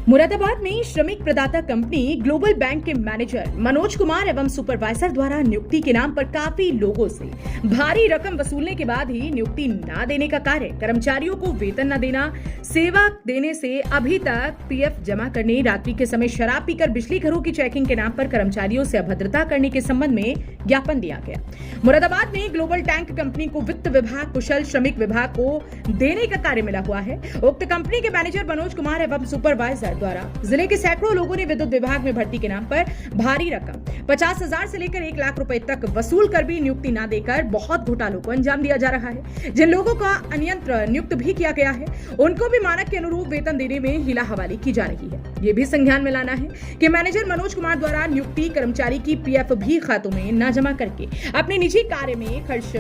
मुरादाबाद में श्रमिक प्रदाता कंपनी ग्लोबल बैंक के मैनेजर मनोज कुमार एवं सुपरवाइजर द्वारा नियुक्ति के नाम पर काफी लोगों से भारी रकम वसूलने के बाद ही नियुक्ति न देने का कार्य, कर्मचारियों को वेतन न देना, सेवा देने से अभी तक पीएफ जमा करने, रात्रि के समय शराब पीकर बिजली घरों की चेकिंग के नाम पर कर्मचारियों से अभद्रता करने के संबंध में ज्ञापन दिया गया। मुरादाबाद में ग्लोबल टैंक कंपनी को वित्त विभाग कुशल श्रमिक विभाग को देने का कार्य मिला हुआ है। उक्त कंपनी के मैनेजर मनोज कुमार एवं सुपरवाइजर द्वारा जिले के सैकड़ों लोगों ने विद्युत विभाग में भर्ती के नाम पर भारी रकम 50,000 से लेकर 1 लाख रुपए तक वसूल कर भी नियुक्ति न देकर बहुत घोटालों को अंजाम दिया जा रहा है। जिन लोगों का अन्यंत्र नियुक्त भी किया गया है, उनको भी मानक के अनुरूप वेतन देने में हिला हवाली की जा रही है। ये भी संज्ञान में लाना है कि मैनेजर मनोज कुमार द्वारा नियुक्ति कर्मचारी की पीएफ भी खातों में न जमा करके अपने निजी कार्य में खर्च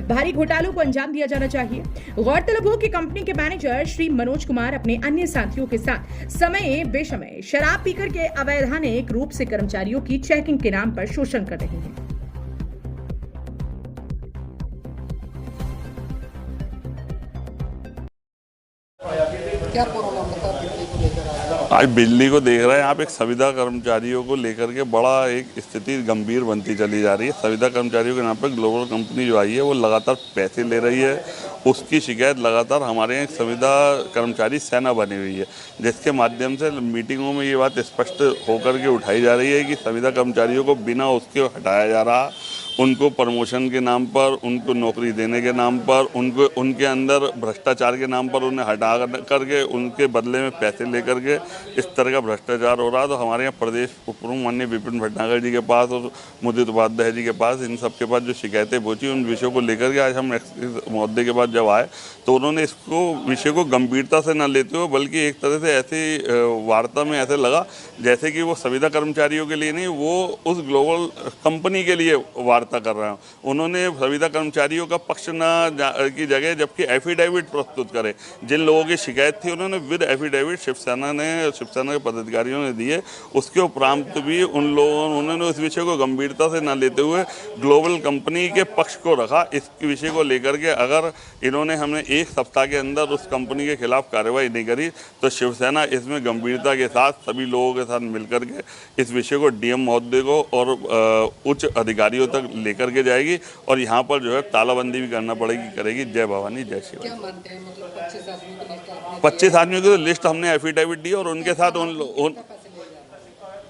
भारी घोटालों को अंजाम दिया जाना चाहिए। गौरतलब हो कि कंपनी के मैनेजर श्री मनोज कुमार अपने अन्य साथियों के साथ समय बेशमय शराब पीकर के अवैधानिक रूप से कर्मचारियों की चेकिंग के नाम पर शोषण कर रहे हैं। क्या प्रॉब्लम बता बिजली को लेकर आज बिजली को देख रहे हैं आप, एक संविदा कर्मचारियों को लेकर के बड़ा एक स्थिति गंभीर बनती चली जा रही है। संविदा कर्मचारियों के नाम पर ग्लोबल कंपनी जो आई है वो लगातार पैसे ले रही है। उसकी शिकायत लगातार हमारे यहाँ संविदा कर्मचारी सेना बनी हुई है, जिसके माध्यम से मीटिंगों में ये बात स्पष्ट होकर के उठाई जा रही है कि संविदा कर्मचारियों को बिना उसके हटाया जा रहा, उनको प्रमोशन के नाम पर, उनको नौकरी देने के नाम पर, उनको उनके अंदर भ्रष्टाचार के नाम पर उन्हें हटा करके उनके बदले में पैसे लेकर के इस तरह का भ्रष्टाचार हो रहा। तो हमारे यहाँ प्रदेश उपप्रमुख माननीय विपिन भटनागर जी के पास और मुदित उपाध्याय जी के पास, इन सब के पास जो शिकायतें पहुँची, उन विषयों को लेकर के आज हम महोदय के पास जब आए तो उन्होंने इसको विषय को गंभीरता से न लेते हुए बल्कि एक तरह से ऐसी वार्ता में ऐसे लगा जैसे कि वो संविदा कर्मचारियों के लिए नहीं, वो उस ग्लोबल कंपनी के लिए वार्ता कर रहे हैं। उन्होंने संविदा कर्मचारियों का पक्ष न की जगह जबकि एफिडेविट प्रस्तुत करे, जिन लोगों की शिकायत थी उन्होंने विद एफिडेविट शिवसेना के पदाधिकारियों ने दिए। उसके उपरांत भी उन्होंने उस विषय को गंभीरता से न लेते हुए ग्लोबल कंपनी के पक्ष को रखा। इस विषय को लेकर के अगर इन्होंने हमने एक सप्ताह के अंदर उस कंपनी के खिलाफ कार्रवाई नहीं करी तो शिवसेना इसमें गंभीरता के साथ सभी लोगों के साथ मिलकर के इस विषय को डीएम महोदय को और उच्च अधिकारियों तक लेकर के जाएगी और यहाँ पर जो है तालाबंदी भी करना पड़ेगी, करेगी। जय भवानी जय शिव। क्या मानते हैं, मतलब 25 आदमियों की लिस्ट 25 आदमियों की लिस्ट हमने एफिडेविट दी और उनके साथ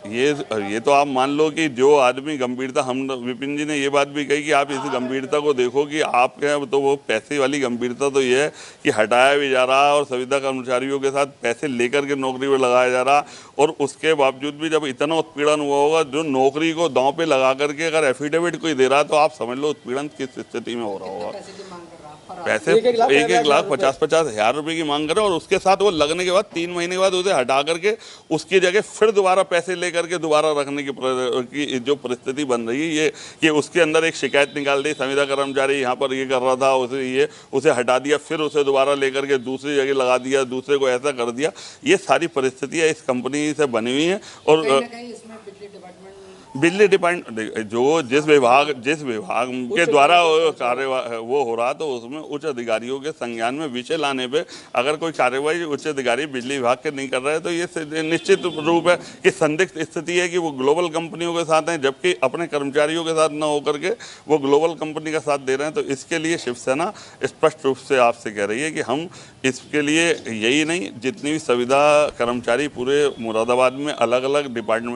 ये तो आप मान लो कि जो आदमी गंभीरता, हम विपिन जी ने ये बात भी कही कि आप इस गंभीरता को देखो कि आपके यहाँ तो वो पैसे वाली गंभीरता तो ये है कि हटाया भी जा रहा और संविदा कर्मचारियों के साथ पैसे लेकर के नौकरी पर लगाया जा रहा और उसके बावजूद भी जब इतना उत्पीड़न हुआ होगा, जो नौकरी को दांव पे लगा करके अगर एफिडेविट कोई दे रहा है तो आप समझ लो उत्पीड़न किस स्थिति में हो रहा होगा। पैसे 1,50,000 रुपए की मांग करें और उसके साथ वो लगने के बाद 3 महीने के बाद उसे हटा करके उसकी जगह फिर दोबारा पैसे लेकर के दोबारा रखने की जो परिस्थिति बन रही है, ये कि उसके अंदर एक शिकायत निकाल दी, संविदा कर्मचारी यहाँ पर ये कर रहा था, उसे हटा दिया, फिर उसे दोबारा लेकर के दूसरी जगह लगा दिया, दूसरे को ऐसा कर दिया। ये सारी परिस्थितियाँ इस कंपनी से बनी हुई हैं और बिजली डिपार्टमेंट जो जिस विभाग के द्वारा कार्य वो हो रहा तो उसमें उच्च अधिकारियों के संज्ञान में विषय लाने पे अगर कोई कार्यवाही उच्च अधिकारी बिजली विभाग के नहीं कर रहे तो ये निश्चित रूप है कि संदिग्ध स्थिति है कि वो ग्लोबल कंपनियों के साथ हैं जबकि अपने कर्मचारियों के साथ न होकर के वो ग्लोबल कंपनी का साथ दे रहे हैं। तो इसके लिए शिवसेना स्पष्ट रूप से आपसे कह रही है कि हम इसके लिए यही नहीं, जितनी भी संविदा कर्मचारी पूरे मुरादाबाद में अलग अलग डिपार्टमेंट